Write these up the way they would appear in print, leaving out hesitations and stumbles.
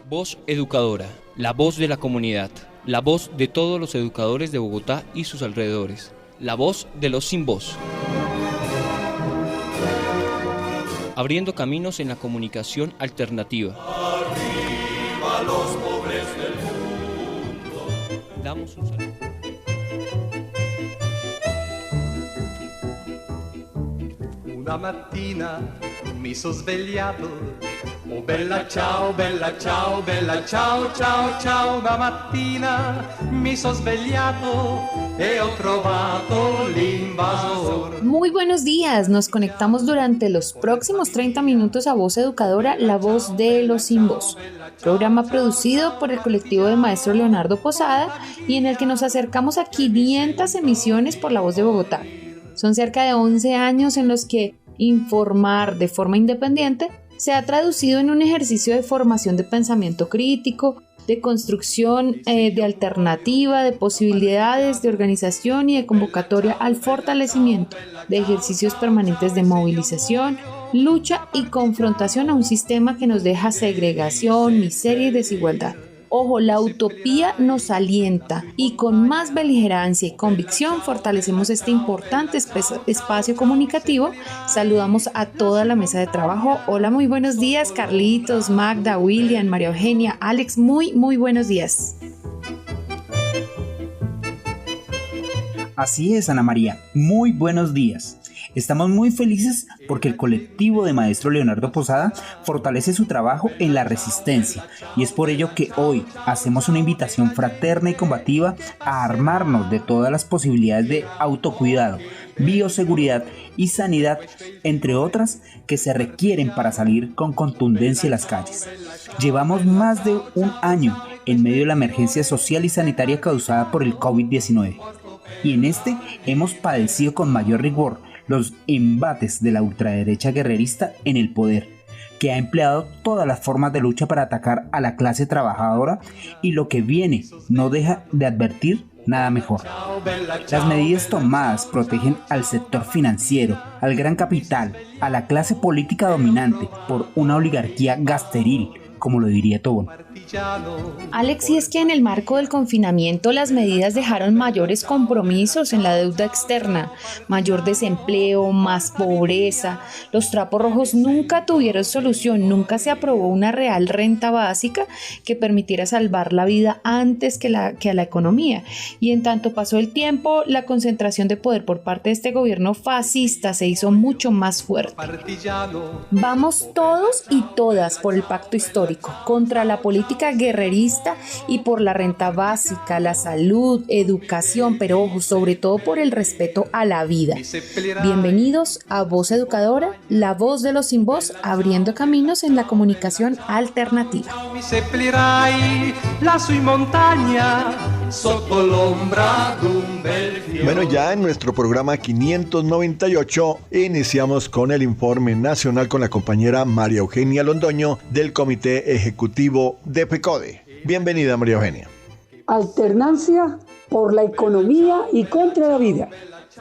Voz Educadora, la voz de la comunidad, la voz de todos los educadores de Bogotá y sus alrededores, la voz de los sin voz. Abriendo caminos en la comunicación alternativa. Arriba los pobres del mundo. Damos un saludo. Una mattina mi sono svegliato. Oh bella ciao, ciao, ciao, ciao. Una mattina mi sono svegliato e ho trovato l'invasor. Muy buenos días, nos conectamos durante los próximos 30 minutos a Voz Educadora, la voz de los sin voz. Programa producido por el colectivo de Maestro Leonardo Posada y en el que nos acercamos a 500 emisiones por La Voz de Bogotá. Son cerca de 11 años en los que informar de forma independiente se ha traducido en un ejercicio de formación de pensamiento crítico, de construcción de alternativa, de posibilidades, de organización y de convocatoria al fortalecimiento de ejercicios permanentes de movilización, lucha y confrontación a un sistema que nos deja segregación, miseria y desigualdad. Ojo, la utopía nos alienta y con más beligerancia y convicción fortalecemos este importante espacio comunicativo. Saludamos a toda la mesa de trabajo. Hola, muy buenos días, Carlitos, Magda, William, María Eugenia, Alex, muy buenos días. Así es, Ana María, muy buenos días. Estamos muy felices porque el colectivo de Maestro Leonardo Posada fortalece su trabajo en la resistencia y es por ello que hoy hacemos una invitación fraterna y combativa a armarnos de todas las posibilidades de autocuidado, bioseguridad y sanidad, entre otras, que se requieren para salir con contundencia a las calles. Llevamos más de un año en medio de la emergencia social y sanitaria causada por el COVID-19 y en este hemos padecido con mayor rigor los embates de la ultraderecha guerrerista en el poder, que ha empleado todas las formas de lucha para atacar a la clase trabajadora y lo que viene no deja de advertir nada mejor. Las medidas tomadas protegen al sector financiero, al gran capital, a la clase política dominante por una oligarquía gasteril, como lo diría Tobón. Alex, y es que en el marco del confinamiento las medidas dejaron mayores compromisos en la deuda externa, mayor desempleo, más pobreza. Los trapos rojos nunca tuvieron solución, nunca se aprobó una real renta básica que permitiera salvar la vida antes que a la economía. Y en tanto pasó el tiempo, la concentración de poder por parte de este gobierno fascista se hizo mucho más fuerte. Vamos todos y todas por el pacto histórico, contra la política guerrerista y por la renta básica, la salud, educación, pero ojo, sobre todo por el respeto a la vida. Bienvenidos a Voz Educadora, la voz de los sin voz, abriendo caminos en la comunicación alternativa. Bueno, ya en nuestro programa 598 iniciamos con el informe nacional con la compañera María Eugenia Londoño del Comité Ejecutivo de PECODE. Bienvenida, María Eugenia. Alternancia por la economía y contra la vida.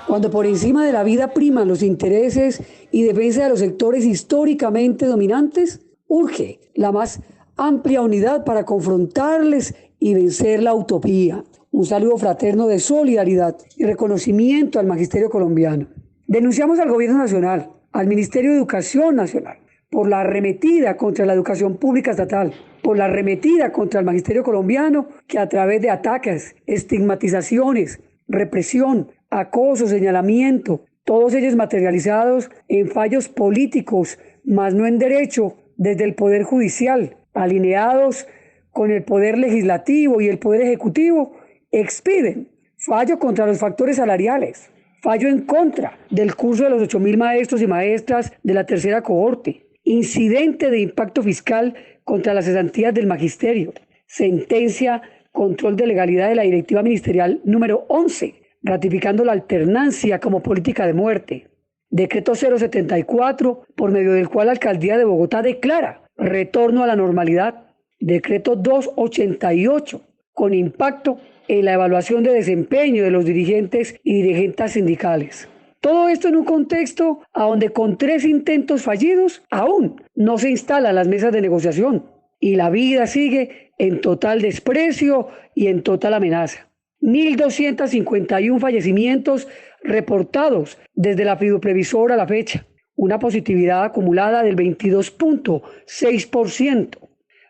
Cuando por encima de la vida priman los intereses y defensa de los sectores históricamente dominantes, urge la más amplia unidad para confrontarles y vencer la utopía. Un saludo fraterno de solidaridad y reconocimiento al magisterio colombiano. Denunciamos al Gobierno Nacional, al Ministerio de Educación Nacional, por la arremetida contra la educación pública estatal, por la arremetida contra el magisterio colombiano, que a través de ataques, estigmatizaciones, represión, acoso, señalamiento, todos ellos materializados en fallos políticos, más no en derecho, desde el Poder Judicial, alineados con el Poder Legislativo y el Poder Ejecutivo, expiden fallo contra los factores salariales, fallo en contra del curso de los 8.000 maestros y maestras de la tercera cohorte, incidente de impacto fiscal contra las cesantías del magisterio, sentencia control de legalidad de la directiva ministerial número 11, ratificando la alternancia como política de muerte, decreto 074, por medio del cual la alcaldía de Bogotá declara retorno a la normalidad, decreto 288, con impacto en la evaluación de desempeño de los dirigentes y dirigentes sindicales. Todo esto en un contexto a donde con 3 intentos fallidos aún no se instalan las mesas de negociación. y la vida sigue en total desprecio y en total amenaza. 1.251 fallecimientos reportados desde la fiduprevisora a la fecha, una positividad acumulada del 22.6%.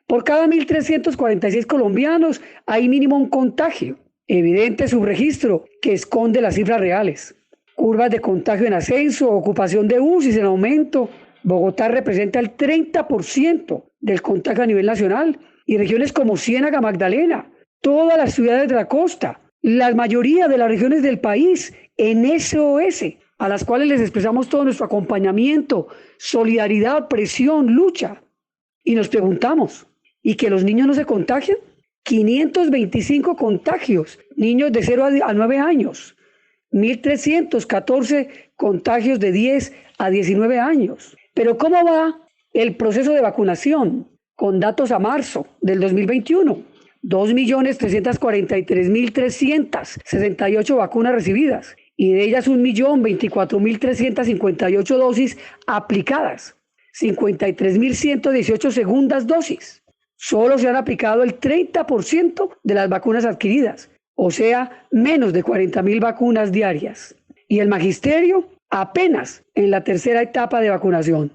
Por cada 1.346 colombianos hay mínimo un contagio. Evidente subregistro que esconde las cifras reales. Curvas de contagio en ascenso, ocupación de UCIs en aumento. Bogotá representa el 30% del contagio a nivel nacional y regiones como Ciénaga, Magdalena, todas las ciudades de la costa, la mayoría de las regiones del país en SOS, a las cuales les expresamos todo nuestro acompañamiento, solidaridad, presión, lucha. Y nos preguntamos, ¿y que los niños no se contagian? 525 contagios, niños de 0 a 9 años, 1.314 contagios de 10 a 19 años. Pero ¿cómo va el proceso de vacunación? Con datos a marzo del 2021, 2.343.368 vacunas recibidas y de ellas 1.024.358 dosis aplicadas, 53.118 segundas dosis. Solo se han aplicado el 30% de las vacunas adquiridas, o sea, menos de 40.000 vacunas diarias. Y el magisterio apenas en la tercera etapa de vacunación.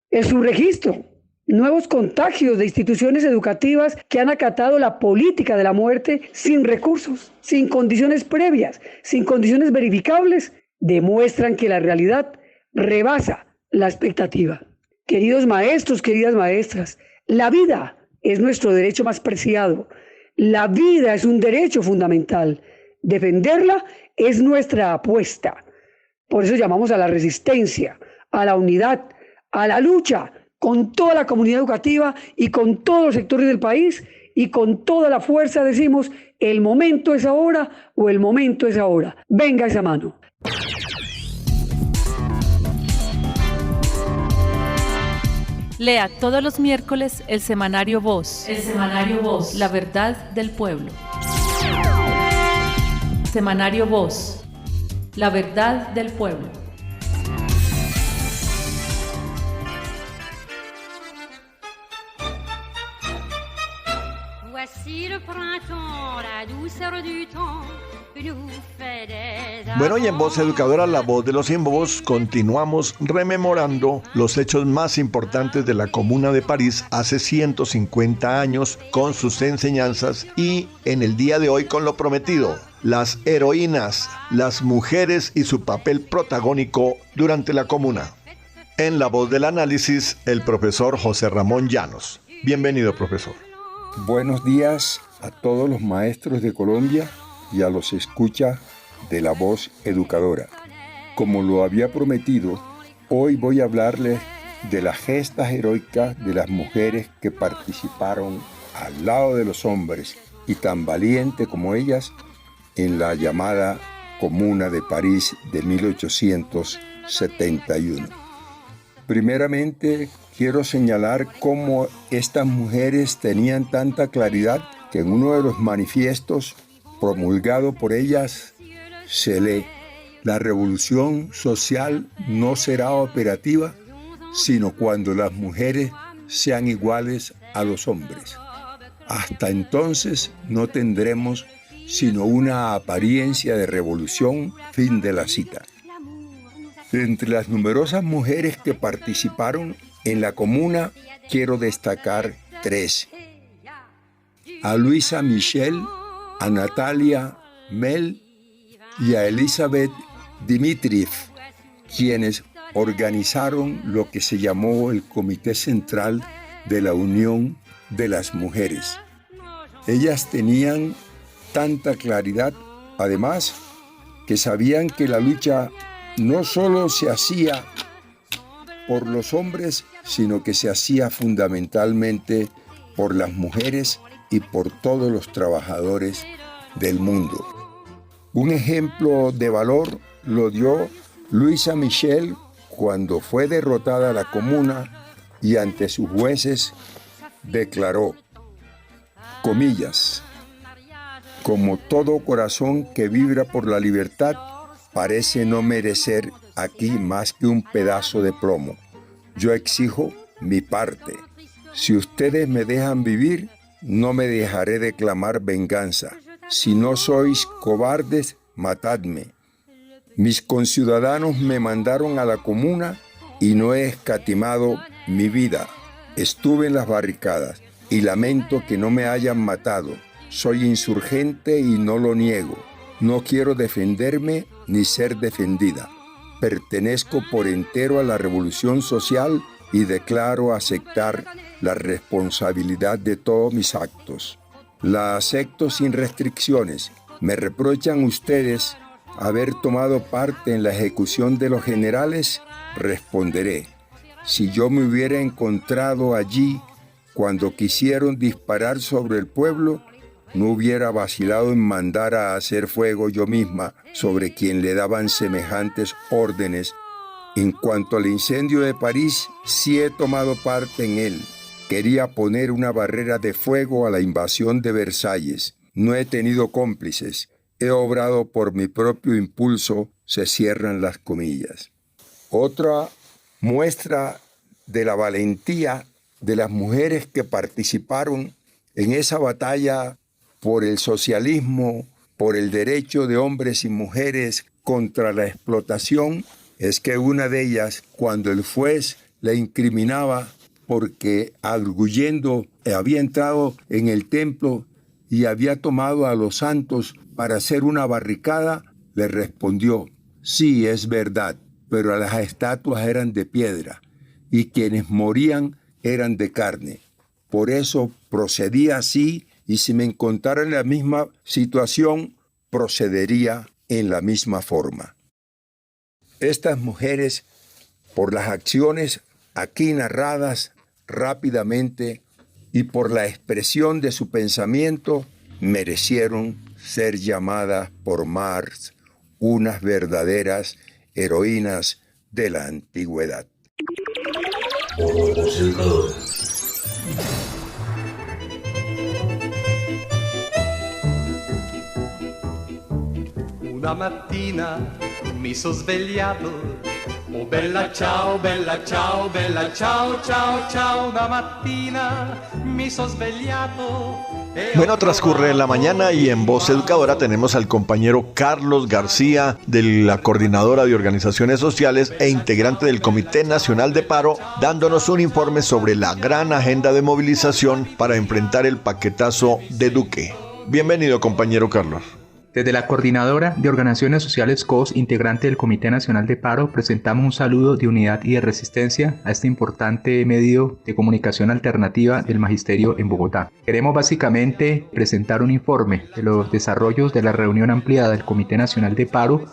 El subregistro, nuevos contagios de instituciones educativas que han acatado la política de la muerte sin recursos, sin condiciones previas, sin condiciones verificables, demuestran que la realidad rebasa la expectativa. Queridos maestros, queridas maestras, la vida es nuestro derecho más preciado. La vida es un derecho fundamental. Defenderla es nuestra apuesta. Por eso llamamos a la resistencia, a la unidad, a la lucha con toda la comunidad educativa y con todos los sectores del país y con toda la fuerza decimos, el momento es ahora o el momento es ahora. Venga esa mano. Lea todos los miércoles el semanario Voz. El semanario Voz. La verdad del pueblo. Semanario Voz. La verdad del pueblo. Bueno, y en Voz Educadora, la voz de los sin voz, continuamos rememorando los hechos más importantes de la Comuna de París hace 150 años con sus enseñanzas y en el día de hoy con lo prometido, las heroínas, las mujeres y su papel protagónico durante la Comuna. En la voz del análisis, el profesor José Ramón Llanos. Bienvenido, profesor. Buenos días a todos los maestros de Colombia y a los escucha de la Voz Educadora. Como lo había prometido, hoy voy a hablarles de las gestas heroicas de las mujeres que participaron al lado de los hombres y tan valiente como ellas en la llamada Comuna de París de 1871. Primeramente, quiero señalar cómo estas mujeres tenían tanta claridad que en uno de los manifiestos promulgado por ellas se lee: la revolución social no será operativa sino cuando las mujeres sean iguales a los hombres. Hasta entonces no tendremos sino una apariencia de revolución. Fin de la cita. Entre las numerosas mujeres que participaron en la comuna, quiero destacar 3. A Luisa Michel, a Natalia Mel y a Elizabeth Dmitriev, quienes organizaron lo que se llamó el Comité Central de la Unión de las Mujeres. Ellas tenían tanta claridad, además, que sabían que la lucha no solo se hacía por los hombres, sino que se hacía fundamentalmente por las mujeres y por todos los trabajadores del mundo. Un ejemplo de valor lo dio Luisa Michel cuando fue derrotada la comuna y ante sus jueces declaró, comillas, como todo corazón que vibra por la libertad, parece no merecer aquí más que un pedazo de plomo. Yo exijo mi parte. Si ustedes me dejan vivir, no me dejaré de clamar venganza. Si no sois cobardes, matadme. Mis conciudadanos me mandaron a la comuna y no he escatimado mi vida. Estuve en las barricadas y lamento que no me hayan matado. Soy insurgente y no lo niego. No quiero defenderme ni ser defendida. Pertenezco por entero a la revolución social y declaro aceptar la responsabilidad de todos mis actos. La acepto sin restricciones. Me reprochan ustedes haber tomado parte en la ejecución de los generales. Responderé: si yo me hubiera encontrado allí cuando quisieron disparar sobre el pueblo, no hubiera vacilado en mandar a hacer fuego yo misma sobre quien le daban semejantes órdenes. En cuanto al incendio de París, sí he tomado parte en él. Quería poner una barrera de fuego a la invasión de Versalles. No he tenido cómplices. He obrado por mi propio impulso. Se cierran las comillas. Otra muestra de la valentía de las mujeres que participaron en esa batalla por el socialismo, por el derecho de hombres y mujeres contra la explotación, es que una de ellas, cuando el juez la incriminaba porque arguyendo había entrado en el templo y había tomado a los santos para hacer una barricada, le respondió: sí, es verdad, pero las estatuas eran de piedra y quienes morían eran de carne. Por eso procedía así, y si me encontrara en la misma situación, procedería en la misma forma. Estas mujeres, por las acciones aquí narradas rápidamente y por la expresión de su pensamiento, merecieron ser llamadas por Marx unas verdaderas heroínas de la antigüedad. Una mattina mi sono svegliato, oh bella ciao, bella ciao, bella ciao, ciao, ciao. Una mattina mi sono svegliato. Bueno, transcurre la mañana y en Voz Educadora tenemos al compañero Carlos García, de la Coordinadora de Organizaciones Sociales e integrante del Comité Nacional de Paro, dándonos un informe sobre la gran agenda de movilización para enfrentar el paquetazo de Duque. Bienvenido, compañero Carlos. Desde la Coordinadora de Organizaciones Sociales COS, integrante del Comité Nacional de Paro, presentamos un saludo de unidad y de resistencia a este importante medio de comunicación alternativa del Magisterio en Bogotá. Queremos básicamente presentar un informe de los desarrollos de la reunión ampliada del Comité Nacional de Paro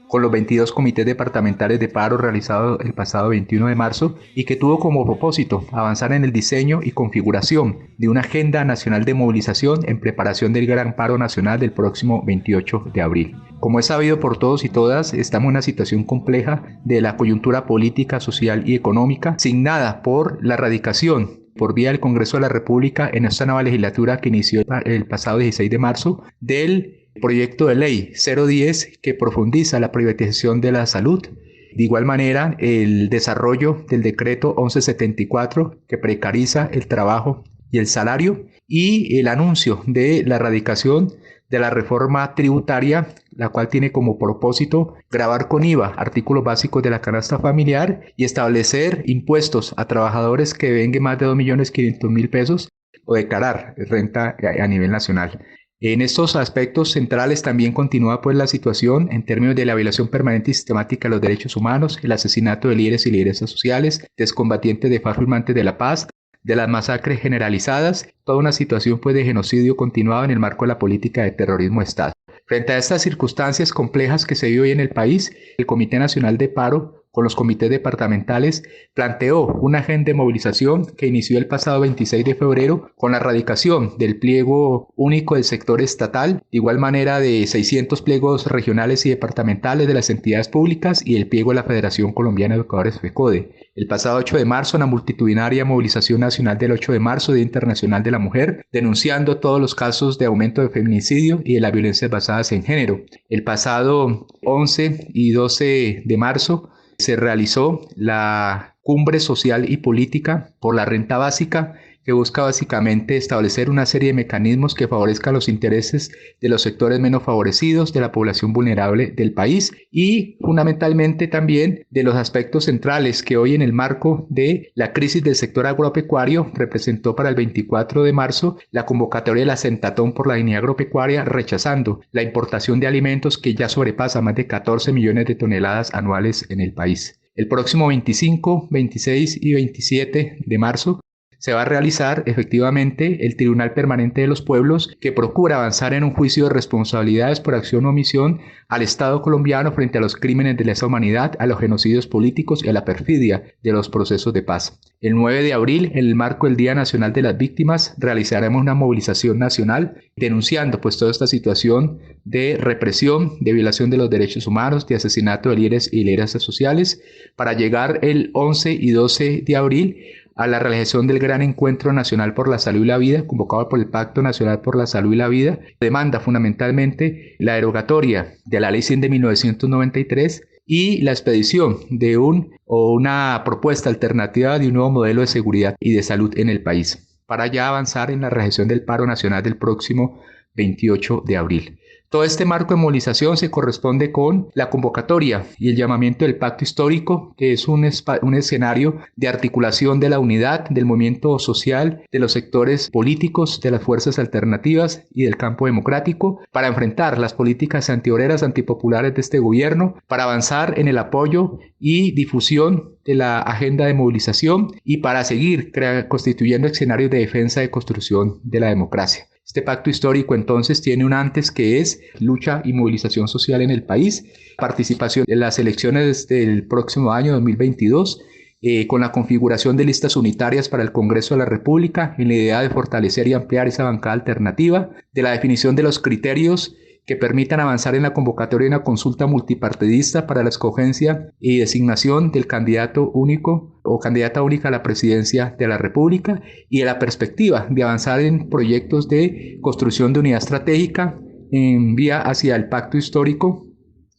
con los 22 comités departamentales de paro realizado el pasado 21 de marzo y que tuvo como propósito avanzar en el diseño y configuración de una agenda nacional de movilización en preparación del gran paro nacional del próximo 28 de abril. Como es sabido por todos y todas, estamos en una situación compleja de la coyuntura política, social y económica, signada por la radicación por vía del Congreso de la República en esta nueva legislatura que inició el pasado 16 de marzo del proyecto de ley 010 que profundiza la privatización de la salud. De igual manera, el desarrollo del decreto 1174 que precariza el trabajo y el salario, y el anuncio de la erradicación de la reforma tributaria, la cual tiene como propósito gravar con IVA artículos básicos de la canasta familiar y establecer impuestos a trabajadores que vengan más de 2.500.000 pesos o declarar renta a nivel nacional. En estos aspectos centrales también continúa pues la situación en términos de la violación permanente y sistemática de los derechos humanos, el asesinato de líderes y lideresas sociales, excombatientes de FARC firmantes de la paz, de las masacres generalizadas, toda una situación pues de genocidio continuado en el marco de la política de terrorismo de Estado. Frente a estas circunstancias complejas que se vive hoy en el país, el Comité Nacional de Paro, con los comités departamentales, planteó una agenda de movilización que inició el pasado 26 de febrero con la erradicación del pliego único del sector estatal, de igual manera de 600 pliegos regionales y departamentales de las entidades públicas y el pliego de la Federación Colombiana de Educadores FECODE. El pasado 8 de marzo, en la multitudinaria movilización nacional del 8 de marzo, Día Internacional de la Mujer, denunciando todos los casos de aumento de feminicidio y de las violencias basadas en género. El pasado 11 y 12 de marzo, se realizó la Cumbre Social y Política por la Renta Básica que busca básicamente establecer una serie de mecanismos que favorezcan los intereses de los sectores menos favorecidos, de la población vulnerable del país y fundamentalmente también de los aspectos centrales que hoy en el marco de la crisis del sector agropecuario representó para el 24 de marzo la convocatoria de la Sentatón por la Dignidad Agropecuaria, rechazando la importación de alimentos que ya sobrepasa más de 14 millones de toneladas anuales en el país. El próximo 25, 26 y 27 de marzo se va a realizar efectivamente el Tribunal Permanente de los Pueblos, que procura avanzar en un juicio de responsabilidades por acción o omisión al Estado colombiano frente a los crímenes de lesa humanidad, a los genocidios políticos y a la perfidia de los procesos de paz. El 9 de abril, en el marco del Día Nacional de las Víctimas, realizaremos una movilización nacional denunciando toda esta situación de represión, de violación de los derechos humanos, de asesinato de líderes y lideresas sociales, para llegar el 11 y 12 de abril a la realización del Gran Encuentro Nacional por la Salud y la Vida, convocado por el Pacto Nacional por la Salud y la Vida. Demanda fundamentalmente la derogatoria de la Ley 100 de 1993 y la expedición de una propuesta alternativa de un nuevo modelo de seguridad y de salud en el país, para ya avanzar en la realización del paro nacional del próximo 28 de abril. Todo este marco de movilización se corresponde con la convocatoria y el llamamiento del Pacto Histórico, que es un escenario de articulación de la unidad, del movimiento social, de los sectores políticos, de las fuerzas alternativas y del campo democrático, para enfrentar las políticas antiobreras, antipopulares de este gobierno, para avanzar en el apoyo y difusión de la agenda de movilización y para seguir constituyendo escenarios de defensa y construcción de la democracia. Este pacto histórico entonces tiene un antes, que es lucha y movilización social en el país, participación en las elecciones del próximo año 2022, con la configuración de listas unitarias para el Congreso de la República, en la idea de fortalecer y ampliar esa bancada alternativa, de la definición de los criterios que permitan avanzar en la convocatoria de una consulta multipartidista para la escogencia y designación del candidato único o candidata única a la presidencia de la República, y de la perspectiva de avanzar en proyectos de construcción de unidad estratégica en vía hacia el pacto histórico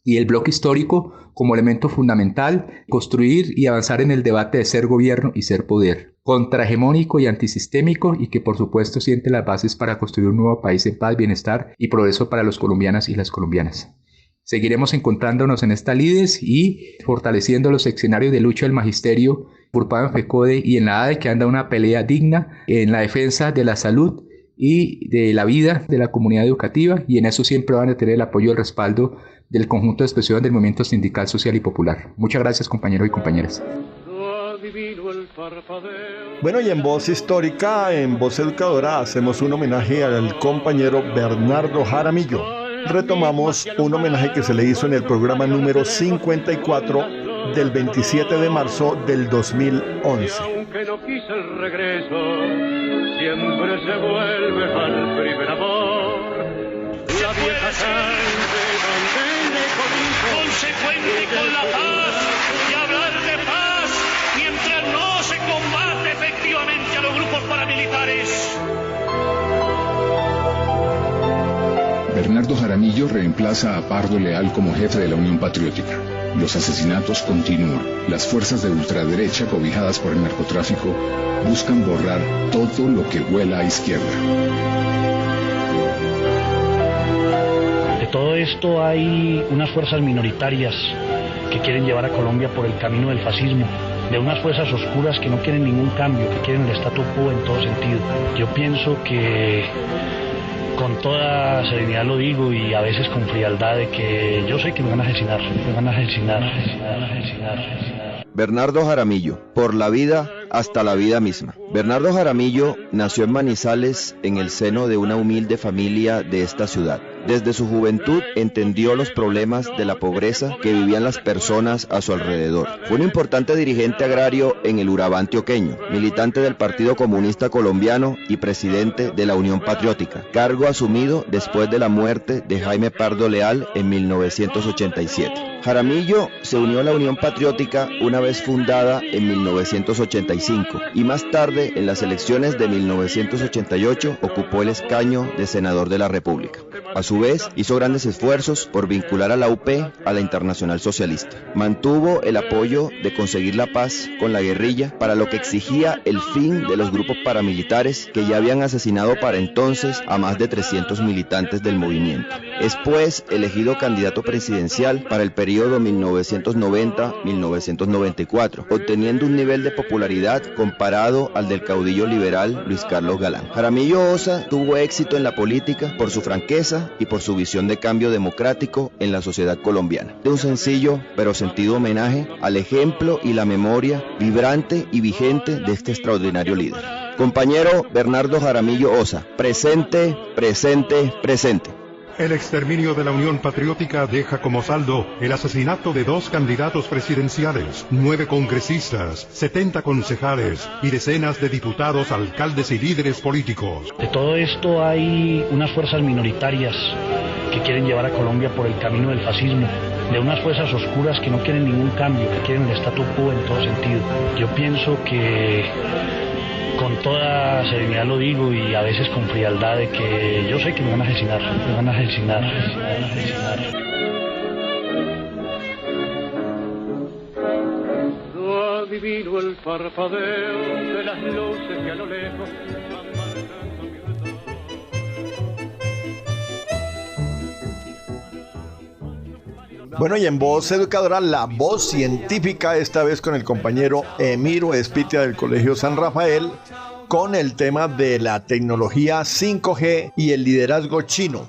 y el bloque histórico como elemento fundamental, construir y avanzar en el debate de ser gobierno y ser poder, contrahegemónico y antisistémico, y que por supuesto siente las bases para construir un nuevo país en paz, bienestar y progreso para los colombianas y las colombianas. Seguiremos encontrándonos en esta lides y fortaleciendo los escenarios de lucha del magisterio agrupado en FECODE y en la ADE, que anda una pelea digna en la defensa de la salud y de la vida de la comunidad educativa, y en eso siempre van a tener el apoyo y el respaldo del conjunto de expresión del movimiento sindical, social y popular. Muchas gracias, compañeros y compañeras. Bueno, y en Voz Histórica, en Voz Educadora, hacemos un homenaje al compañero Bernardo Jaramillo. Retomamos un homenaje que se le hizo en el programa número 54 del 27 de marzo del 2011. Aunque no quise el regreso, siempre se vuelve al primer amor. La vieja sangre mantiene consecuente con la paz, y hablar de paz mientras no se combate efectivamente a los grupos paramilitares. Bernardo Jaramillo reemplaza a Pardo Leal como jefe de la Unión Patriótica. Los asesinatos continúan. Las fuerzas de ultraderecha, cobijadas por el narcotráfico, buscan borrar todo lo que huela a izquierda. De todo esto hay unas fuerzas minoritarias que quieren llevar a Colombia por el camino del fascismo, de unas fuerzas oscuras que no quieren ningún cambio, que quieren el statu quo en todo sentido. Yo pienso que, con toda serenidad lo digo, y a veces con frialdad, de que yo sé que me van a asesinar. Bernardo Jaramillo, por la vida hasta la vida misma. Bernardo Jaramillo nació en Manizales, en el seno de una humilde familia de esta ciudad. Desde su juventud entendió los problemas de la pobreza que vivían las personas a su alrededor. Fue un importante dirigente agrario en el Urabá antioqueño, militante del Partido Comunista Colombiano y presidente de la Unión Patriótica, cargo asumido después de la muerte de Jaime Pardo Leal en 1987. Jaramillo se unió a la Unión Patriótica una vez fundada en 1985 y más tarde, en las elecciones de 1988, ocupó el escaño de senador de la República. A su vez, hizo grandes esfuerzos por vincular a la UP a la Internacional Socialista. Mantuvo el apoyo de conseguir la paz con la guerrilla, para lo que exigía el fin de los grupos paramilitares que ya habían asesinado para entonces a más de 300 militantes del movimiento. Es pues elegido candidato presidencial para el periodo 1990-1994, obteniendo un nivel de popularidad comparado al del caudillo liberal Luis Carlos Galán. Jaramillo Ossa tuvo éxito en la política por su franqueza y por su visión de cambio democrático en la sociedad colombiana. De un sencillo pero sentido homenaje al ejemplo y la memoria vibrante y vigente de este extraordinario líder. Compañero Bernardo Jaramillo Ossa, presente, presente, presente. El exterminio de la Unión Patriótica deja como saldo el asesinato de 2 candidatos presidenciales, 9 congresistas, 70 concejales y decenas de diputados, alcaldes y líderes políticos. De todo esto hay unas fuerzas minoritarias que quieren llevar a Colombia por el camino del fascismo, de unas fuerzas oscuras que no quieren ningún cambio, que quieren el statu quo en todo sentido. Yo pienso que con toda serenidad lo digo y a veces con frialdad de que yo sé que me van a asesinar. No adivino el parpadeo de las luces que a lo lejos van marcando mi retorno. Bueno, y en Voz Educadora, la voz científica, esta vez con el compañero Emiro Espitia del Colegio San Rafael, con el tema de la tecnología 5G y el liderazgo chino.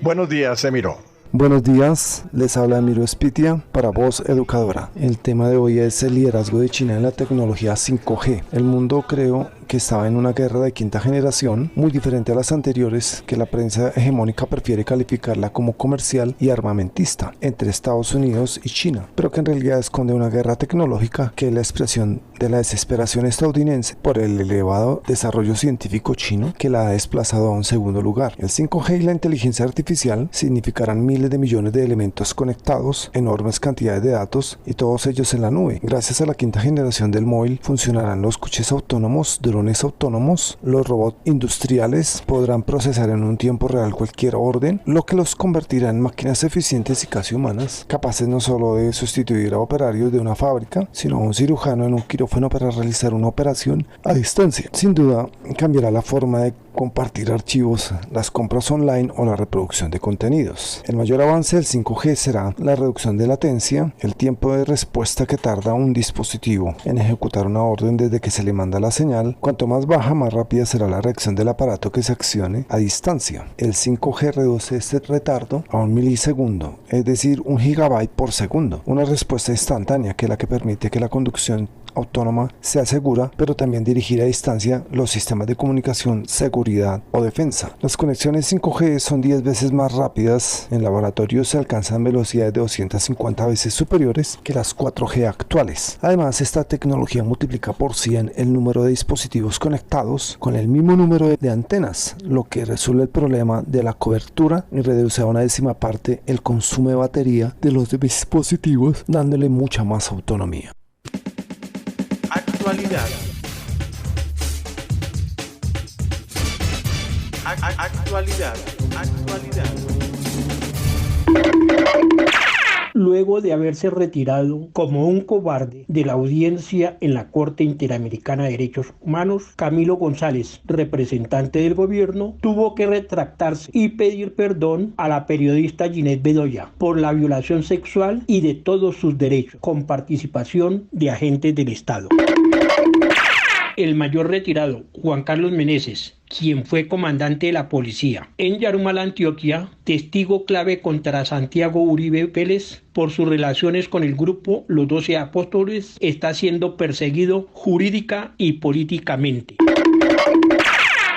Buenos días, Emiro. Buenos días, les habla Emiro Espitia para Voz Educadora. El tema de hoy es el liderazgo de China en la tecnología 5G. El mundo, creo, que estaba en una guerra de quinta generación, muy diferente a las anteriores, que la prensa hegemónica prefiere calificarla como comercial y armamentista, entre Estados Unidos y China, pero que en realidad esconde una guerra tecnológica que es la expresión de la desesperación estadounidense por el elevado desarrollo científico chino que la ha desplazado a un segundo lugar. El 5G y la inteligencia artificial significarán miles de millones de elementos conectados, enormes cantidades de datos y todos ellos en la nube. Gracias a la quinta generación del móvil funcionarán los coches autónomos, drones autónomos, los robots industriales podrán procesar en un tiempo real cualquier orden, lo que los convertirá en máquinas eficientes y casi humanas, capaces no solo de sustituir a operarios de una fábrica, sino a un cirujano en un quirófano para realizar una operación a distancia. Sin duda, cambiará la forma de compartir archivos, las compras online o la reproducción de contenidos. El mayor avance del 5G será la reducción de latencia, el tiempo de respuesta que tarda un dispositivo en ejecutar una orden desde que se le manda la señal. Cuanto más baja, más rápida será la reacción del aparato que se accione a distancia. El 5G reduce este retardo a 1 milisegundo, es decir, 1 gigabyte por segundo. Una respuesta instantánea que es la que permite que la conducción autónoma sea segura, pero también dirigir a distancia los sistemas de comunicación, seguridad o defensa. Las conexiones 5G son 10 veces más rápidas. En laboratorios se alcanzan velocidades de 250 veces superiores que las 4G actuales. Además, esta tecnología multiplica por 100 el número de dispositivos conectados con el mismo número de antenas, lo que resuelve el problema de la cobertura y reduce a 1/10 parte el consumo de batería de los dispositivos, dándole mucha más autonomía. Actualidad. Actualidad. Luego de haberse retirado como un cobarde de la audiencia en la Corte Interamericana de Derechos Humanos, Camilo González, representante del gobierno, tuvo que retractarse y pedir perdón a la periodista Ginette Bedoya por la violación sexual y de todos sus derechos, con participación de agentes del Estado. El mayor retirado, Juan Carlos Meneses, quien fue comandante de la policía en Yarumal, Antioquia, testigo clave contra Santiago Uribe Vélez por sus relaciones con el grupo Los 12 Apóstoles, está siendo perseguido jurídica y políticamente.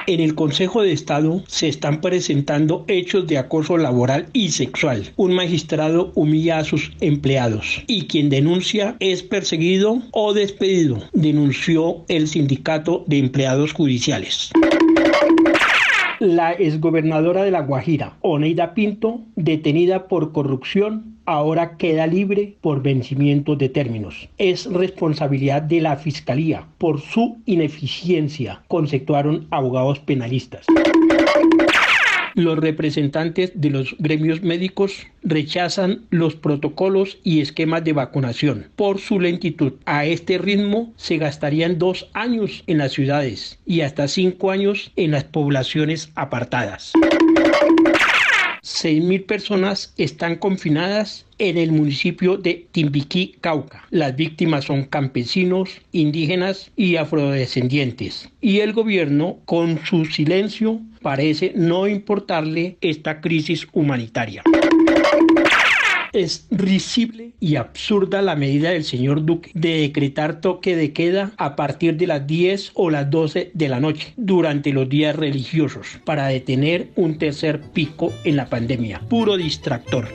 En el Consejo de Estado se están presentando hechos de acoso laboral y sexual. Un magistrado humilla a sus empleados y quien denuncia es perseguido o despedido, denunció el Sindicato de Empleados Judiciales. La exgobernadora de La Guajira, Oneida Pinto, detenida por corrupción, ahora queda libre por vencimiento de términos. Es responsabilidad de la Fiscalía por su ineficiencia, conceptuaron abogados penalistas. Los representantes de los gremios médicos rechazan los protocolos y esquemas de vacunación por su lentitud. A este ritmo se gastarían 2 años en las ciudades y hasta 5 años en las poblaciones apartadas. 6.000 personas están confinadas en el municipio de Timbiquí, Cauca. Las víctimas son campesinos, indígenas y afrodescendientes. Y el gobierno, con su silencio, parece no importarle esta crisis humanitaria. Es risible y absurda la medida del señor Duque de decretar toque de queda a partir de las 10 o las 12 de la noche durante los días religiosos para detener un tercer pico en la pandemia. Puro distractor.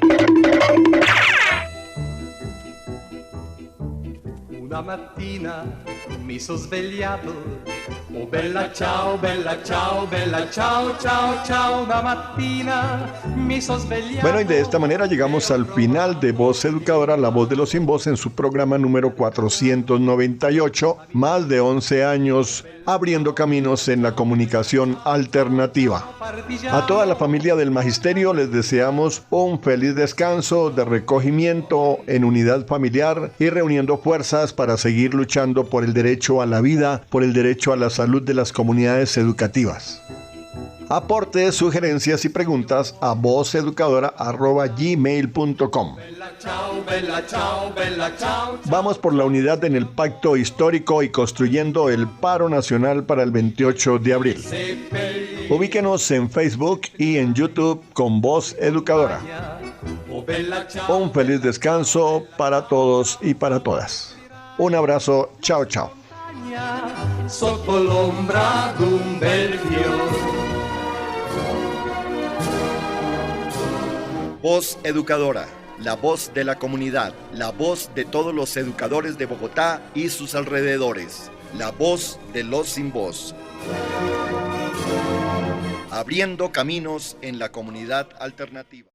Una mattina mi sono svegliato, oh bella ciao, ciao, ciao, ciao, una mattina mi sono svegliato. Bueno, y de esta manera llegamos al final de Voz Educadora, la voz de los sin voz, en su programa número 498, más de 11 años abriendo caminos en la comunicación alternativa. A toda la familia del Magisterio les deseamos un feliz descanso de recogimiento en unidad familiar y reuniendo fuerzas para seguir luchando por el derecho a la vida, por el derecho a la salud de las comunidades educativas. Aportes, sugerencias y preguntas a vozeducadora@gmail.com. Vamos por la unidad en el pacto histórico y construyendo el paro nacional para el 28 de abril. Ubíquenos en Facebook y en YouTube con Voz Educadora. Un feliz descanso para todos y para todas. Un abrazo, chao, chao. Sotto l'ombra d'un bel fiore. Voz Educadora, la voz de la comunidad, la voz de todos los educadores de Bogotá y sus alrededores, la voz de los sin voz. Abriendo caminos en la comunidad alternativa.